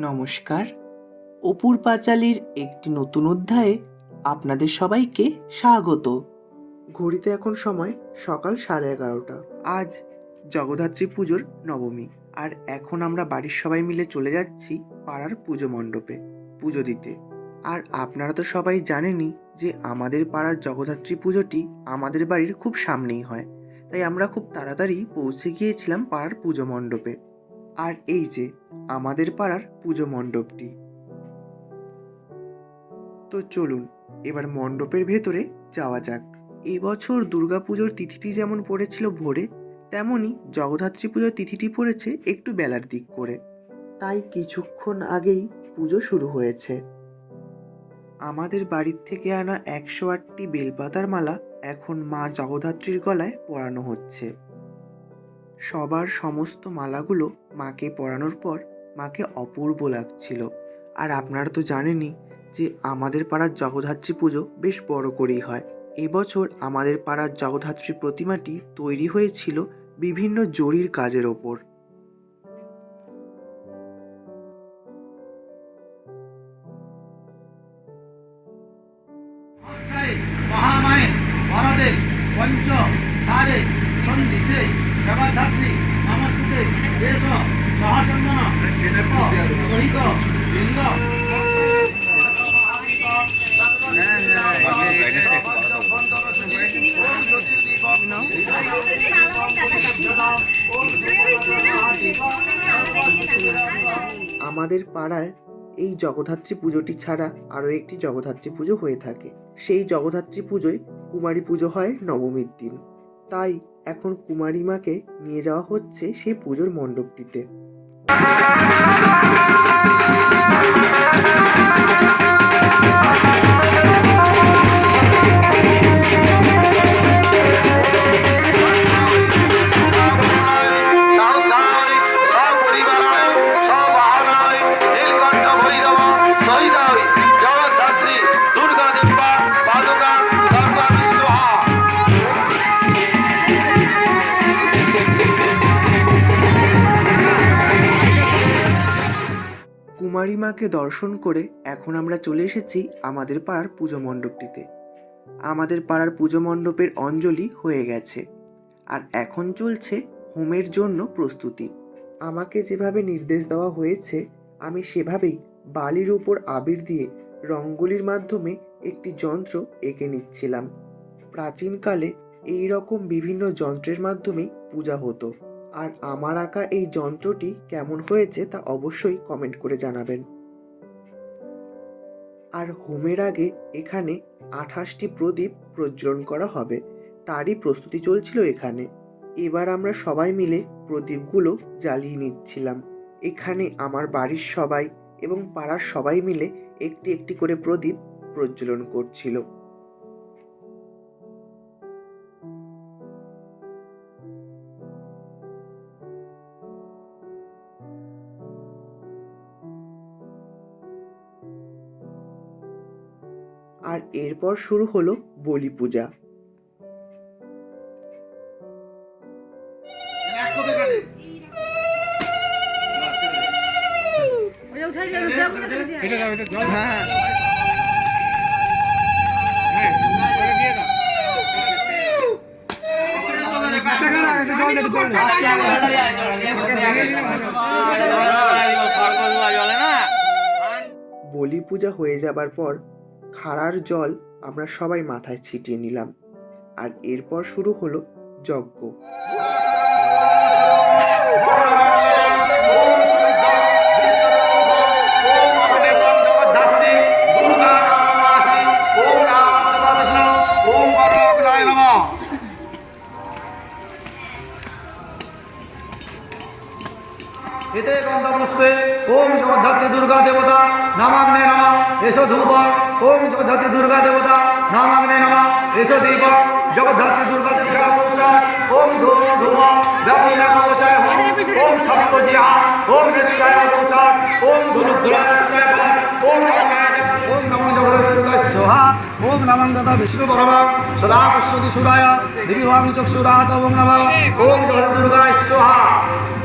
নমস্কার। অপুর পাঁচালীর একটি নতুন অধ্যায়ে আপনাদের সবাইকে স্বাগত। ঘড়িতে এখন সময় সকাল 11:30। আজ জগদ্ধাত্রী পুজোর নবমী, আর এখন আমরা বাড়ির সবাই মিলে চলে যাচ্ছি পাড়ার পুজো মণ্ডপে পুজো দিতে। আর আপনারা তো সবাই জানেনই যে আমাদের পাড়ার জগদ্ধাত্রী পুজোটি আমাদের বাড়ির খুব সামনেই হয়, তাই আমরা খুব তাড়াতাড়ি পৌঁছে গিয়েছিলাম পাড়ার পুজো মণ্ডপে। আর এই যে আমাদের পাড়ার পুজো মণ্ডপটি। তো চলুন এবার মণ্ডপের ভেতরে যাওয়া যাক। এবছর দুর্গাপুজোর তিথিটি যেমন পড়েছিল ভোরে, তেমনি জগদ্ধাত্রী পুজোর তিথিটি পড়েছে একটু বেলার দিক করে, তাই কিছুক্ষণ আগেই পুজো শুরু হয়েছে। আমাদের বাড়ির থেকে আনা 108টি বেলপাতার মালা এখন মা জগদ্ধাত্রীর গলায় পরানো হচ্ছে। সবার সমস্ত মালাগুলো মাকে পরানোর পর মাকে অপূর্ব লাগছিল। আর আপনারা তো জানেনই যে আমাদের পাড়ার জগদ্ধাত্রী পুজো বেশ বড় করেই হয়। এবছর আমাদের পাড়ার জগদ্ধাত্রী প্রতিমাটি তৈরি হয়েছিল বিভিন্ন জরির কাজের ওপর। মহামায়ে বরদে পঞ্চ সারে সন্ধিসে জগদ্ধাত্রী নমস্তুতে দেশ সহচন্দন সহিত লিঙ্গ। আমাদের পাড়ার এই জগদ্ধাত্রী পুজোটি ছাড়া আরও একটি জগদ্ধাত্রী পুজো হয়ে থাকে। সেই জগদ্ধাত্রী পুজোয় কুমারী পুজো হয় নবমীর দিন, তাই এখন কুমারী মাকে নিয়ে যাওয়া হচ্ছে সেই পুজোর মণ্ডপটিতে। কুমারী মাকে দর্শন করে এখন আমরা চলে এসেছি আমাদের পাড়ার পুজো মণ্ডপটিতে। আমাদের পাড়ার পুজো মণ্ডপের অঞ্জলি হয়ে গেছে, আর এখন চলছে হোমের জন্য প্রস্তুতি। আমাকে যেভাবে নির্দেশ দেওয়া হয়েছে আমি সেভাবেই বালির উপর আবির দিয়ে রঙ্গোলির মাধ্যমে একটি যন্ত্র এঁকে নিচ্ছিলাম। প্রাচীনকালে এই রকম বিভিন্ন যন্ত্রের মাধ্যমেই পূজা হতো, আর আমার আঁকা এই যন্ত্রটি কেমন হয়েছে তা অবশ্যই কমেন্ট করে জানাবেন। আর হোমের আগে এখানে 28টি প্রদীপ প্রজ্বলন করা হবে, তারই প্রস্তুতি চলছিল এখানে। এবার আমরা সবাই মিলে প্রদীপগুলো জ্বালিয়ে নিচ্ছিলাম। এখানে আমার বাড়ির সবাই এবং পাড়ার সবাই মিলে একটি একটি করে প্রদীপ প্রজ্বলন করছিল। আর এরপর শুরু হলো বলি পূজা। বলি পূজা হয়ে যাবার পর খাড়ার জল আমরা সবাই মাথায় ছিটিয়ে নিলাম, আর এরপর শুরু হলো যজ্ঞ। এতে গন্ধপুষ্পে ওম জগদ্ধাত্রী দুর্গা দেবতা নামাগ্নে নমঃ এসো ধূপ। ওম জগদ্ধাত্রী দুর্গা দেবতা নামাগ্নে নমঃ এসো দীপ। জগদ্ধাত্রী দুর্গা দেবতা ওম ধূপ ধূপ ব্যাপীনা কবচায় ওম সপ্তজিয়া ওম নেত্রায় কবচা ওম ধূপধুলা ওম ওম নমো জগদ্ধাত্রী দুর্গা সোহা। ওম নমঃ গতা বিষ্ণু পরমা সদা পশ্যতি সুরায় দিবিভামি চক্ষুরাত ওম নমঃ ওম জগদ্ধাত্রী দুর্গা সোহা।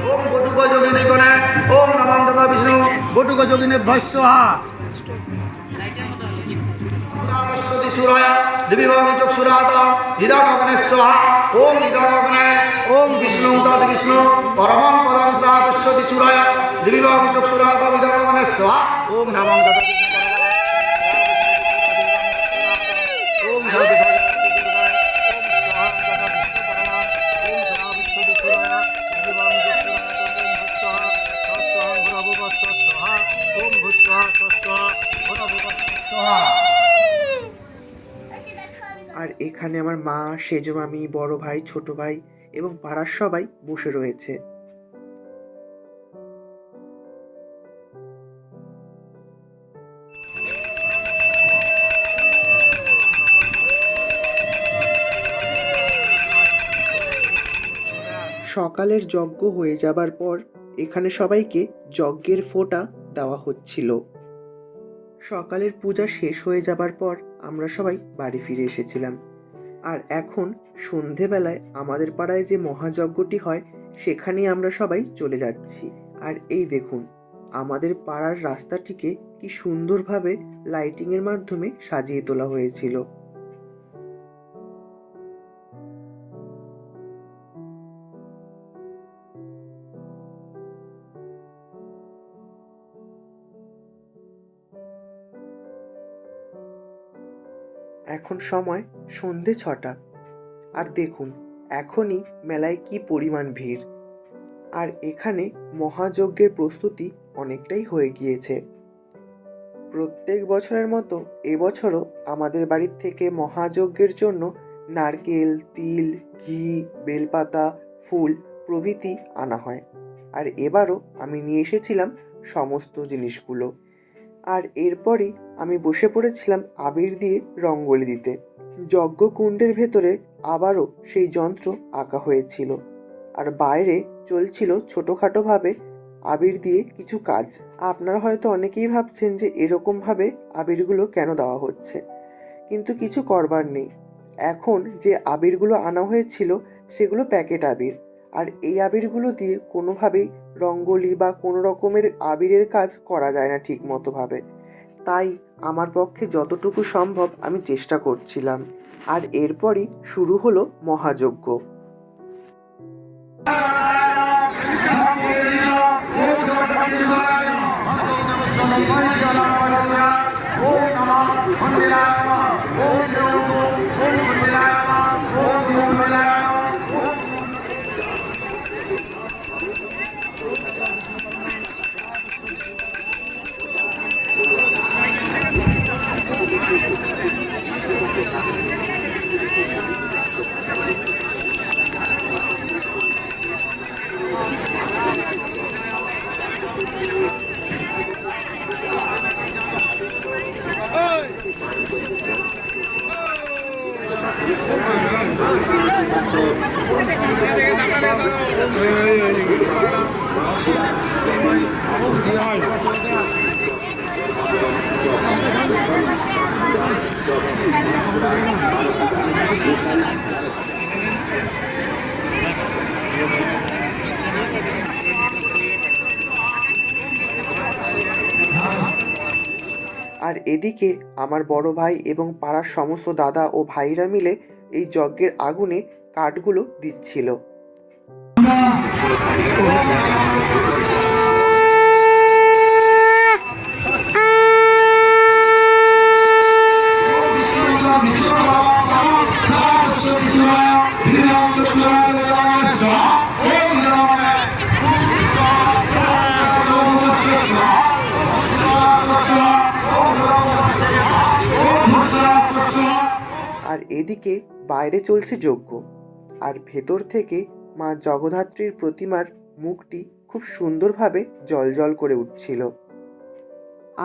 ওম বটুক যোগিনী কোণে ওম নমঃ তথা বিষ্ণু বটুক যোগিনী ভস্যহা সরস্বতী সুরায় দিবিভঙ্গ চক্ষুরাত হৃদয়গ্নে স্বাহা ওম হৃদয়গ্নে ওম বিষ্ণু তৎ বিষ্ণু পরমং পদং সরস্বতী সুরায় দিবিভঙ্গ চক্ষুরাত হৃদয়গ্নে স্বাহা ওম নমঃ তথা ওম শান্তি আর এখানে আমার মা, সেজো মামি, বড় ভাই, ছোট ভাই এবং পাড়ার সবাই বসে রয়েছে। সকালের যজ্ঞ হয়ে যাবার পর এখানে সবাইকে যজ্ঞের ফোঁটা দেওয়া হচ্ছিল। সকালের পূজা শেষ হয়ে যাবার পর আমরা সবাই বাড়ি ফিরে এসেছিলাম। আর এখন সন্ধেবেলায় আমাদের পাড়ায় যে মহাযজ্ঞটি হয় সেখানেই আমরা সবাই চলে যাচ্ছি। আর এই দেখুন, আমাদের পাড়ার রাস্তাটিকে কি সুন্দরভাবে লাইটিংয়ের মাধ্যমে সাজিয়ে তোলা হয়েছিল। এখন সময় সন্ধে 6টা। আর দেখুন এখনই মেলায় কি পরিমাণ ভিড়। আর এখানে মহাযজ্ঞের প্রস্তুতি অনেকটাই হয়ে গিয়েছে। প্রত্যেক বছরের মতো এবছরও আমাদের বাড়ির থেকে মহাযজ্ঞের জন্য নারকেল, তিল, ঘি, বেলপাতা, ফুল প্রভৃতি আনা হয়। আর এবারও আমি নিয়ে এসেছিলাম সমস্ত জিনিসগুলো। আর এরপরই আমি বসে পড়েছিলাম আবির দিয়ে রঙ্গোলি দিতে। যজ্ঞকুণ্ডের ভেতরে আবারও সেই যন্ত্র আঁকা হয়েছিল। আর বাইরে চলছিল ছোটোখাটোভাবে আবির দিয়ে কিছু কাজ। আপনারা হয়তো অনেকেই ভাবছেন যে এরকমভাবে আবিরগুলো কেন দেওয়া হচ্ছে, কিন্তু কিছু করবার নেই। এখন যে আবিরগুলো আনা হয়েছিল সেগুলো প্যাকেট আবির। আর এই আবিরগুলো দিয়ে কোনোভাবেই রঙ্গোলি বা কোনো রকমের আবিরের কাজ করা যায় না ঠিক মতোভাবে। তাই আমার পক্ষে যতটুকু সম্ভব আমি চেষ্টা করছিলাম। আর এরপরই শুরু হলো মহাযজ্ঞ। আর এদিকে আমার বড় ভাই এবং পাড়ার সমস্ত দাদা ও ভাইরা মিলে এই যজ্ঞের আগুনে কাঠগুলো দিচ্ছিল। আর এদিকে বাইরে চলছে যজ্ঞ। আর ভেতর থেকে মা জগদ্ধাত্রীর প্রতিমার মুখটি খুব সুন্দরভাবে জ্বলজ্বল করে উঠছিল।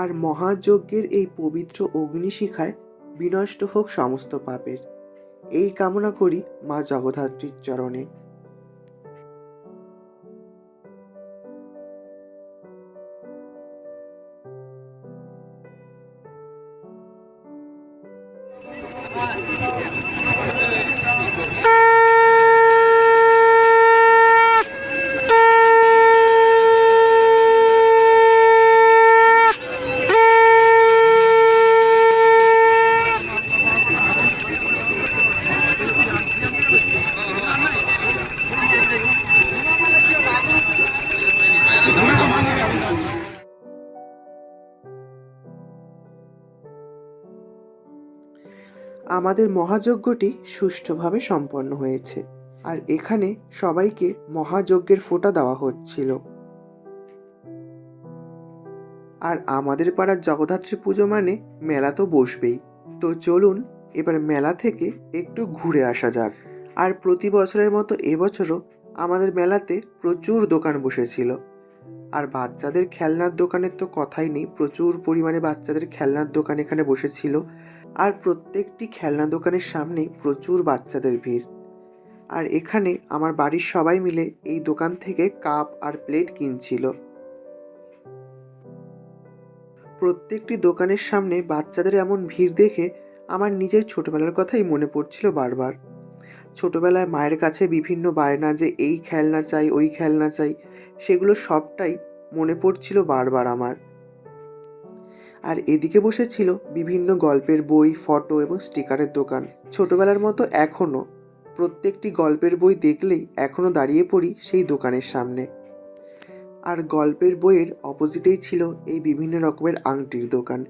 আর মহাযজ্ঞের এই পবিত্র অগ্নিশিখায় বিনষ্ট হোক সমস্ত পাপের, এই কামনা করি মা জগদ্ধাত্রীর চরণে। আমাদের মহাযজ্ঞটি সুষ্ঠুভাবে সম্পন্ন হয়েছে, আর এখানে সবাইকে মহাযজ্ঞের ফোঁটা দেওয়া হচ্ছিল। আর আমাদের পাড়ার জগদ্ধাত্রী পুজো মানে মেলা তো বসবেই। তো চলুন এবার মেলা থেকে একটু ঘুরে আসা যাক। আর প্রতি বছরের মতো এবছরও আমাদের মেলাতে প্রচুর দোকান বসেছিল। আর বাচ্চাদের খেলনার দোকানের তো কথাই নেই, প্রচুর পরিমাণে বাচ্চাদের খেলনার দোকান এখানে বসেছিল। আর প্রত্যেকটি খেলনা দোকানের সামনে প্রচুর বাচ্চাদের ভিড়। আর এখানে আমার বাড়ির সবাই মিলে এই দোকান থেকে কাপ আর প্লেট কিনছিল। প্রত্যেকটি দোকানের সামনে বাচ্চাদের এমন ভিড় দেখে আমার নিজের ছোটবেলার কথাই মনে পড়ছিল বারবার। ছোটবেলায় মায়ের কাছে বিভিন্ন বায়না যে এই খেলনা চাই, ওই খেলনা চাই, সেগুলো সবটাই মনে পড়ছিল বারবার আমার। আর এদিকে বসেছিল বিভিন্ন গল্পের বই, ফটো এবং স্টিকারের দোকান। ছোটবেলার মতো এখনও প্রত্যেকটি গল্পের বই দেখলেই এখনও দাঁড়িয়ে পড়ি সেই দোকানের সামনে। আর গল্পের বইয়ের অপোজিটেই ছিল এই বিভিন্ন রকমের আংটির দোকান।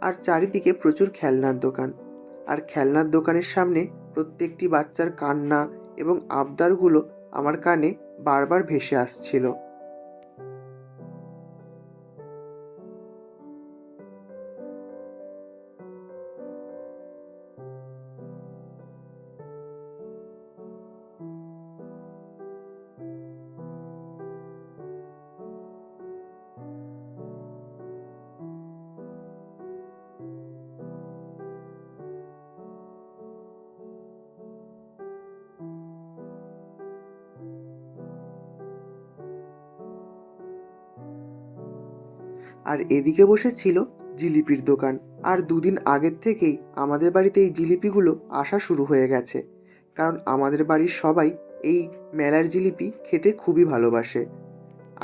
আর চারিদিকে প্রচুর খেলনার দোকান। আর খেলনার দোকানের সামনে প্রত্যেকটি বাচ্চার কান্না এবং আবদারগুলো আমার কানে বারবার ভেসে আসছিল। আর এদিকে বসেছিল জিলিপির দোকান। আর দুদিন আগের থেকেই আমাদের বাড়িতে এই জিলিপিগুলো আসা শুরু হয়ে গেছে, কারণ আমাদের বাড়ির সবাই এই মেলার জিলিপি খেতে খুবই ভালোবাসে।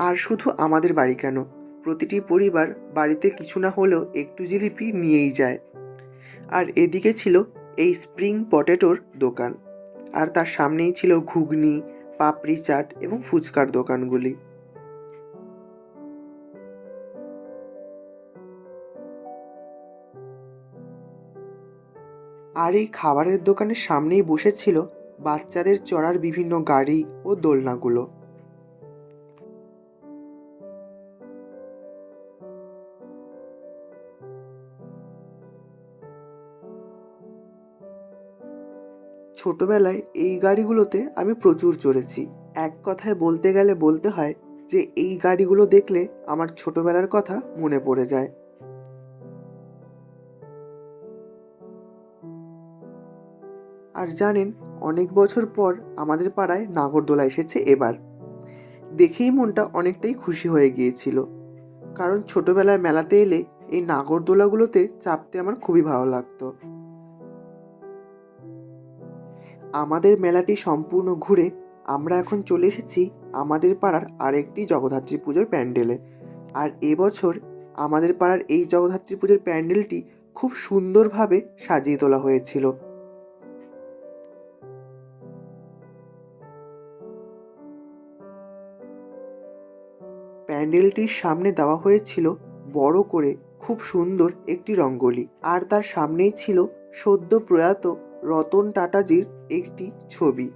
আর শুধু আমাদের বাড়ি কেন, প্রতিটি পরিবার বাড়িতে কিছু না হলেও একটু জিলিপি নিয়েই যায়। আর এদিকে ছিল এই স্প্রিং পটেটোর দোকান, আর তার সামনেই ছিল ঘুগনি, পাপড়ি চাট এবং ফুচকার দোকানগুলি। আর এই খাবারের দোকানের সামনেই বসেছিল বাচ্চাদের চড়ার বিভিন্ন গাড়ি ও দোলনাগুলো। ছোটবেলায় এই গাড়িগুলোতে আমি প্রচুর চড়েছি। এক কথায় বলতে গেলে বলতে হয় যে এই গাড়িগুলো দেখলে আমার ছোটবেলার কথা মনে পড়ে যায়। আর জানেন, অনেক বছর পর আমাদের পাড়ায় নাগরদোলা এসেছে এবার। দেখেই মনটা অনেকটাই খুশি হয়ে গিয়েছিল, কারণ ছোটবেলায় মেলাতে এলে এই নাগরদোলাগুলোতে চাপতে আমার খুবই ভালো লাগতো। আমাদের মেলাটি সম্পূর্ণ ঘুরে আমরা এখন চলে এসেছি আমাদের পাড়ার আরেকটি জগদ্ধাত্রী পুজোর প্যান্ডেলে। আর এবছর আমাদের পাড়ার এই জগদ্ধাত্রী পুজোর প্যান্ডেলটি খুব সুন্দরভাবে সাজিয়ে তোলা হয়েছিল। প্যান্ডেলটির সামনে দেওয়া হয়েছিল বড় করে খুব সুন্দর একটি রঙ্গোলি, আর তার সামনেই ছিল সদ্য প্রয়াত রতন টাটাজির একটি ছবি।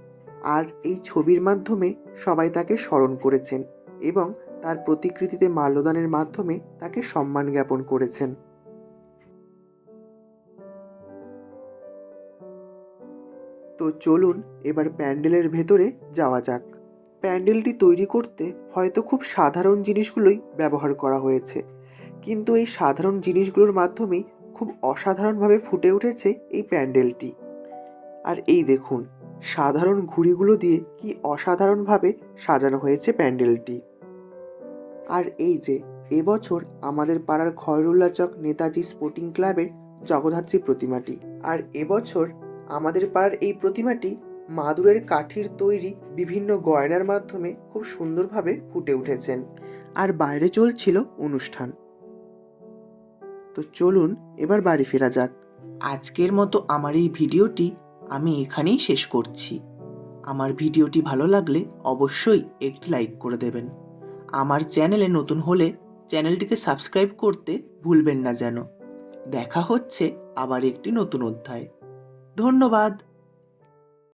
আর এই ছবির মাধ্যমে সবাই তাকে স্মরণ করেছেন এবং তার প্রতিকৃতিতে মাল্যদানের মাধ্যমে তাকে সম্মান জ্ঞাপন করেছেন। তো চলুন এবার প্যান্ডেলের ভেতরে যাওয়া যাক। প্যান্ডেলটি তৈরি করতে হয়তো খুব সাধারণ জিনিসগুলোই ব্যবহার করা হয়েছে, কিন্তু এই সাধারণ জিনিসগুলোর মাধ্যমেই খুব অসাধারণভাবে ফুটে উঠেছে এই প্যান্ডেলটি। আর এই দেখুন, সাধারণ ঘুড়িগুলো দিয়ে কি অসাধারণভাবে সাজানো হয়েছে প্যান্ডেলটি। আর এই যে এবছর আমাদের পাড়ার খয়রুল্লাহ চক নেতাজি স্পোর্টিং ক্লাবের জগদ্ধাত্রী প্রতিমাটি, আর এবছর আমাদের পাড়ার এই প্রতিমাটি মাদুরের কাঠির তৈরি বিভিন্ন গয়নার মাধ্যমে খুব সুন্দরভাবে ফুটে উঠেছেন। আর বাইরে চলছিল অনুষ্ঠান। তো চলুন এবার বাড়ি ফেরা যাক। আজকের মতো আমার এই ভিডিওটি আমি এখানেই শেষ করছি। আমার ভিডিওটি ভালো লাগলে অবশ্যই একটি লাইক করে দেবেন। আমার চ্যানেলে নতুন হলে চ্যানেলটিকে সাবস্ক্রাইব করতে ভুলবেন না যেন। দেখা হচ্ছে আবার একটি নতুন অধ্যায়। ধন্যবাদ।